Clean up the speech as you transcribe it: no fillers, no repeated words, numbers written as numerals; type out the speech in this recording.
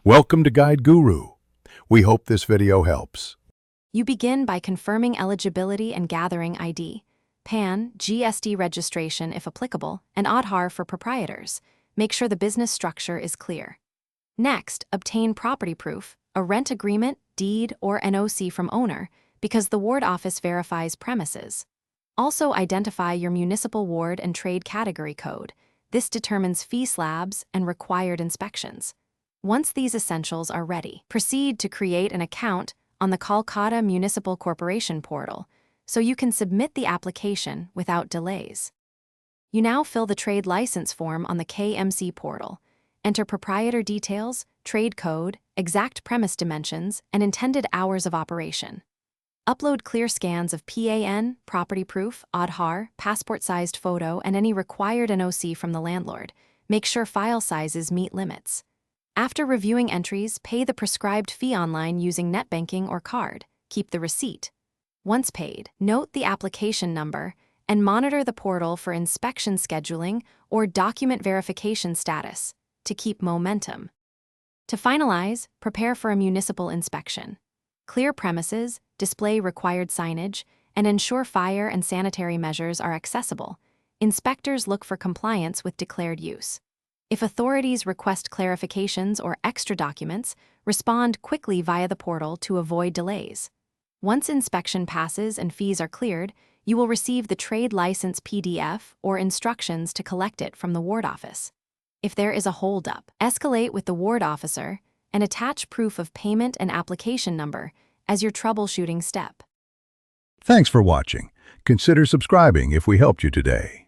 Welcome to Guide Guru. We hope this video helps. You begin by confirming eligibility and gathering ID, PAN, GST registration if applicable, and Aadhaar for proprietors. Make sure the business structure is clear. Next, obtain property proof, a rent agreement, deed, or NOC from owner, because the ward office verifies premises. Also identify your municipal ward and trade category code. This determines fee slabs and required inspections. Once these essentials are ready, proceed to create an account on the Kolkata Municipal Corporation portal so you can submit the application without delays. You now fill the trade license form on the KMC portal. Enter proprietor details, trade code, exact premise dimensions, and intended hours of operation. Upload clear scans of PAN, property proof, Aadhaar, passport-sized photo, and any required NOC from the landlord. Make sure file sizes meet limits. After reviewing entries, pay the prescribed fee online using net banking or card. Keep the receipt. Once paid, note the application number and monitor the portal for inspection scheduling or document verification status to keep momentum. To finalize, prepare for a municipal inspection. Clear premises, display required signage, and ensure fire and sanitary measures are accessible. Inspectors look for compliance with declared use. If authorities request clarifications or extra documents, respond quickly via the portal to avoid delays. Once inspection passes and fees are cleared, you will receive the trade license PDF or instructions to collect it from the ward office. If there is a holdup, escalate with the ward officer and attach proof of payment and application number as your troubleshooting step. Thanks for watching. Consider subscribing if we helped you today.